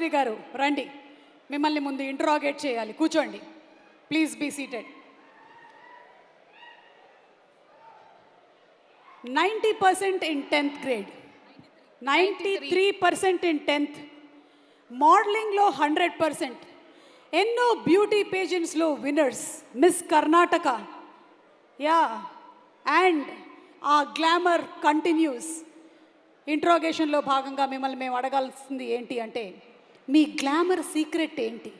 చక్రి గారు రండి, మిమ్మల్ని ముందు ఇంట్రాగేట్ చేయాలి. కూర్చోండి, please be seated. 90% in 10th grade, 93% in 10th, మోడలింగ్లో 100%, ఎన్నో బ్యూటీ పేజెంట్స్లో winners, miss Karnataka. Yeah, and uh glamour continues. ఇంట్రాగేషన్లో భాగంగా మిమ్మల్ని మేము అడగాల్సింది ఏంటి అంటే, మీ గ్లామర్ సీక్రెట్ ఏంటి?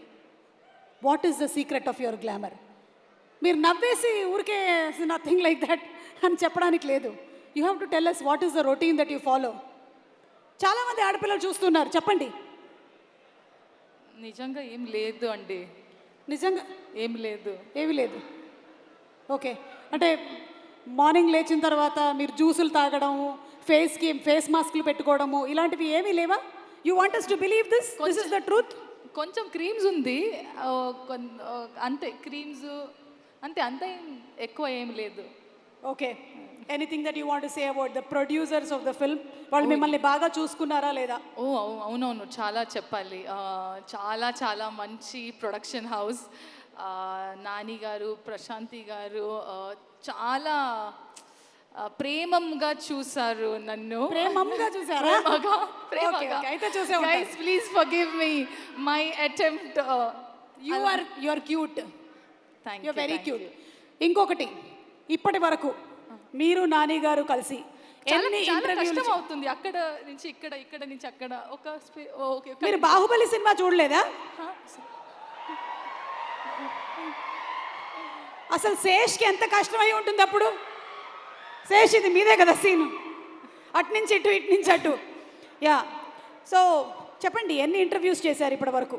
What is the secret of your glamour? మీరు నవ్వేసి ఊరికే నథింగ్ లైక్ దట్ అని చెప్పడానికి లేదు. You have to tell us what is the routine that you follow. చాలామంది ఆడపిల్లలు చూస్తున్నారు, చెప్పండి. నిజంగా ఏం లేదు అండి. నిజంగా ఏం లేదు, ఏమీ లేదు. ఓకే, అంటే మార్నింగ్ లేచిన తర్వాత మీరు జ్యూసులు తాగడము, ఫేస్ మాస్క్లు పెట్టుకోవడము ఇలాంటివి ఏమీ లేవా? You want us to believe this is the truth? కొంచెం క్రీమ్స్ ఉంది, అంతే. క్రీమ్స్ అంతే, అంతే, ఎక్కువ ఏం లేదు. Okay, anything that you want to say about the producers of the film? వాళ్ళు మిమ్మల్ని బాగా చూసుకున్నారా లేదా? అవునవును, చాలా చెప్పాలి. చాలా చాలా మంచి ప్రొడక్షన్ హౌస్. నాని గారు, ప్రశాంతి గారు చాలా ప్రేమంగా చూసారు నన్ను. ప్రేమంగా చూసారా? అయితే చూసే guys, please forgive me my attempt. You are cute. Thank you very cute. ఇంకొకటి, ఇప్పటి వరకు మీరు నాని గారు కలిసి ఎన్ని ఇంటర్వ్యూలు అవుతుంది? అక్కడ నుంచి ఇక్కడ, ఇక్కడ నుంచి అక్కడ. మీరు బాహుబలి సినిమా చూడలేదా? అసలు శేష్కి ఎంత కష్టమై ఉంటుంది అప్పుడు. శేష్, ఇది మీదే కదా సీను, అటు నుంచి ఇటు, ఇటు నుంచి అటు. యా, సో చెప్పండి, ఎన్ని ఇంటర్వ్యూస్ చేశారు ఇప్పటి వరకు?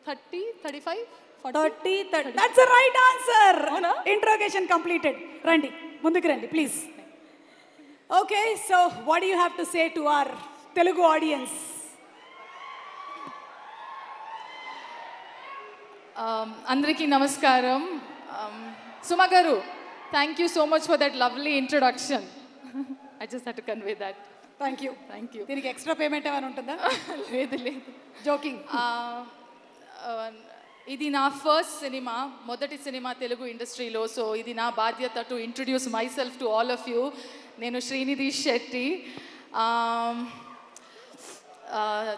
30, 35, 30. That's the right answer. Interrogation completed. రండి, ముందుకు రండి please. Okay, so what do you have to say to our Telugu audience? అందరికీ నమస్కారం. సుమా గారు, thank you so much for that lovely introduction. I just had to convey that. Thank you. దీనికి extra payment ఏమైనా ఉంటుందా? లేదు లేదు, జోకింగ్. ఇది నా ఫస్ట్ సినిమా, మొదటి సినిమా తెలుగు ఇండస్ట్రీలో. సో ఇది నా బాధ్యత to introduce my self to all of you. నేను శ్రీనిధి శెట్టి.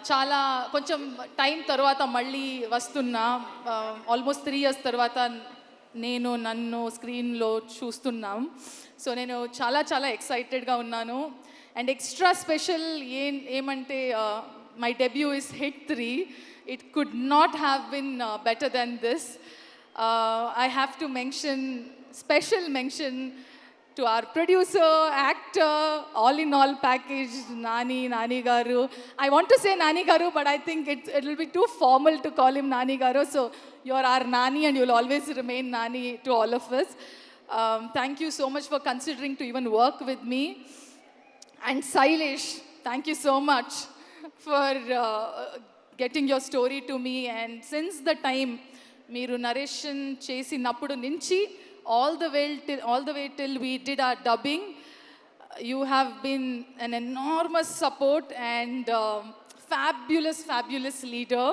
చాలా కొంచెం టైం తర్వాత మళ్ళీ వస్తున్నా. ఆల్మోస్ట్ 3 years తర్వాత నన్ను స్క్రీన్లో చూస్తున్నాం. సో నేను చాలా చాలా ఎక్సైటెడ్గా ఉన్నాను. అండ్ ఎక్స్ట్రా స్పెషల్ ఏమంటే, my debut is hit 3. It could not have been better than this. I have to special mention to our producer, actor, all in all package, Nani Garu. I want to say Nani Garu, but I think it will be too formal to call him Nani Garu. So you're our Nani and you'll always remain Nani to all of us. Thank you so much for considering to even work with me. And Sailesh, thank you so much for getting your story to me. And since the time మీరు narration చేసినప్పుడు నుంచి all the way till we did our dubbing, you have been an enormous support and fabulous leader.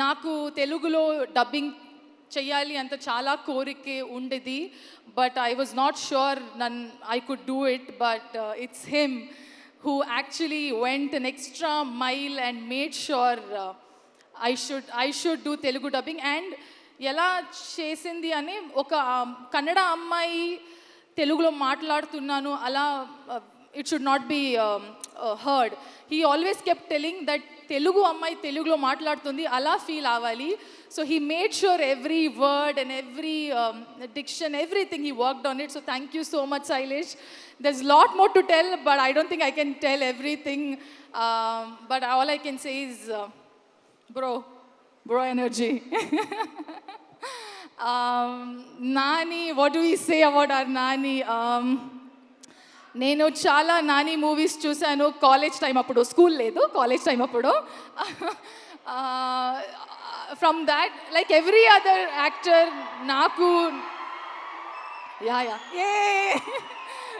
నాకు తెలుగులో dubbing చెయ్యాలి అంత చాలా కోరికే ఉండేది, but I was not sure I could do it. But it's him who actually went an extra mile and made sure I should do Telugu dubbing. And ఎలా చేసింది అని, ఒక కన్నడ అమ్మాయి తెలుగులో మాట్లాడుతున్నాను అలా, it should not be heard. He always kept telling that Telugu అమ్మాయి తెలుగులో మాట్లాడుతుంది అలా ఫీల్ అవ్వాలి. So he made sure every word and every diction, everything he worked on it. So thank you so much, Sailesh. There's a lot more to tell, but I don't think I can tell everything. But all I can say is, bro energy. Nani, what do we say about our Nani? నేను చాలా Nani movies చూశాను college time అప్పుడు. School లేదు, college time అప్పుడు. From that, like every other actor, నాకు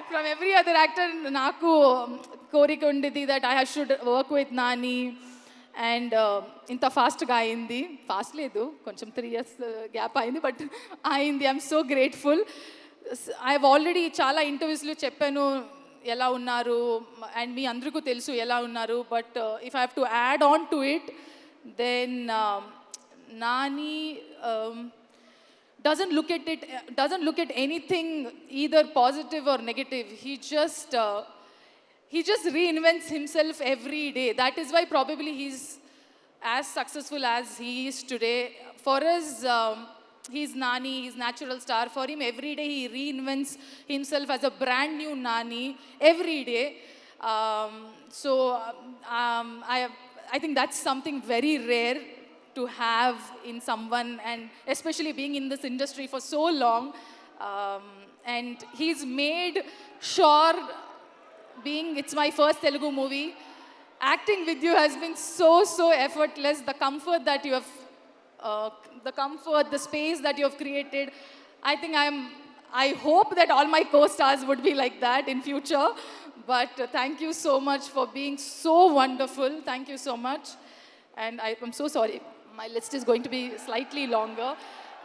from every other actor నాకు కోరిక ఉండేది that I should work with Nani and ఇంత ఫాస్ట్గా అయింది. ఫాస్ట్ లేదు, కొంచెం 3 years గ్యాప్ అయింది, బట్ అయింది. I'm so grateful. I have already చాలా ఇంటర్వ్యూస్లో చెప్పాను ఎలా ఉన్నారు, అండ్ మీ అందరికీ తెలుసు ఎలా ఉన్నారు. But if I have to add on to it, then Nani doesn't look at anything either positive or negative. He just reinvents himself every day. That is why probably he's as successful as he is today. For us, he's Nani, he's natural star. For him, every day he reinvents himself as a brand new Nani every day. I think that's something very rare to have in someone, and especially being in this industry for so long. And he's made sure, being it's my first Telugu movie, acting with you has been so effortless. The comfort that you have, the space that you have created, I think I hope that all my co-stars would be like that in future. But thank you so much for being so wonderful. Thank you so much. And I'm so sorry, my list is going to be slightly longer.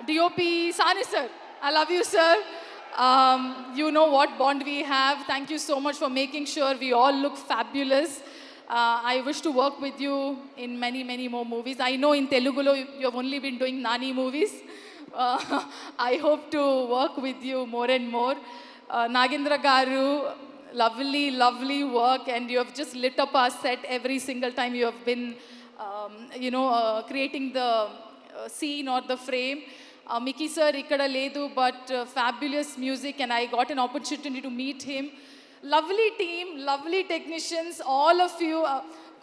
DOP Sani sir, I love you sir. You know what bond we have. Thank you so much for making sure we all look fabulous. I wish to work with you in many more movies. I know in Telugu you have only been doing Nani movies. I hope to work with you more and more. Nagendra Garu, lovely work, and you have just lit up our set every single time you have been creating the scene or the frame. Mickey sir ikkada ledu, but fabulous music, and I got an opportunity to meet him. Lovely team, lovely technicians, all of you.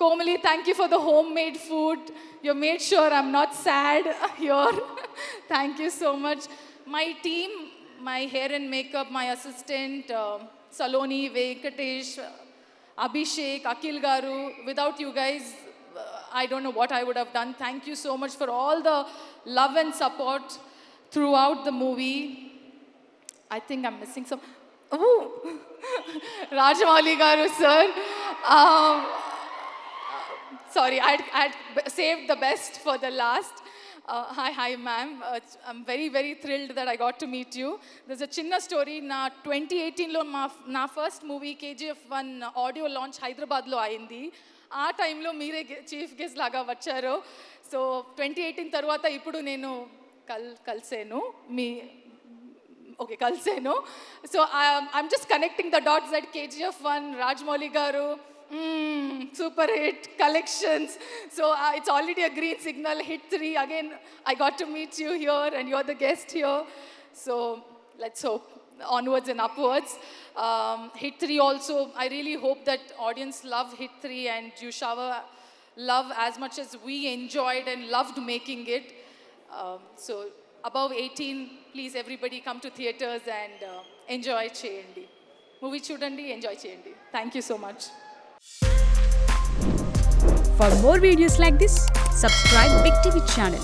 Komali, thank you for the homemade food. You made sure I'm not sad here. Thank you so much. My team, my hair and makeup, my assistant, Saloni, Venkatesh, Abhishek, Akil Garu. Without you guys, I don't know what I would have done. Thank you so much for all the love and support throughout the movie. I think I'm missing some. Oh, Rajamouli Garu sir. Sorry, I'd saved the best for the last. Hi ma'am. I'm very thrilled that I got to meet you. There's a chinna story. Na 2018 lo na first movie KGF1 audio launch Hyderabad lo ayindi. ఆ టైంలో మీరే chief guest లాగా వచ్చారు. So 2018 తర్వాత ఇప్పుడు నేను కలిసాను. So I'm just connecting the dots that KGF1, Rajamouli garu, super hit collections. So it's already a green signal. Hit 3 again, I got to meet you here and you're the guest here. So let's hope onwards and upwards. Hit 3 also, I really hope that audience love Hit 3 and you shower love as much as we enjoyed and loved making it. So above 18, please everybody come to theaters and enjoy cheyandi. Movie chudandi, enjoy cheyandi. Thank you so much. For more videos like this, subscribe Big TV channel.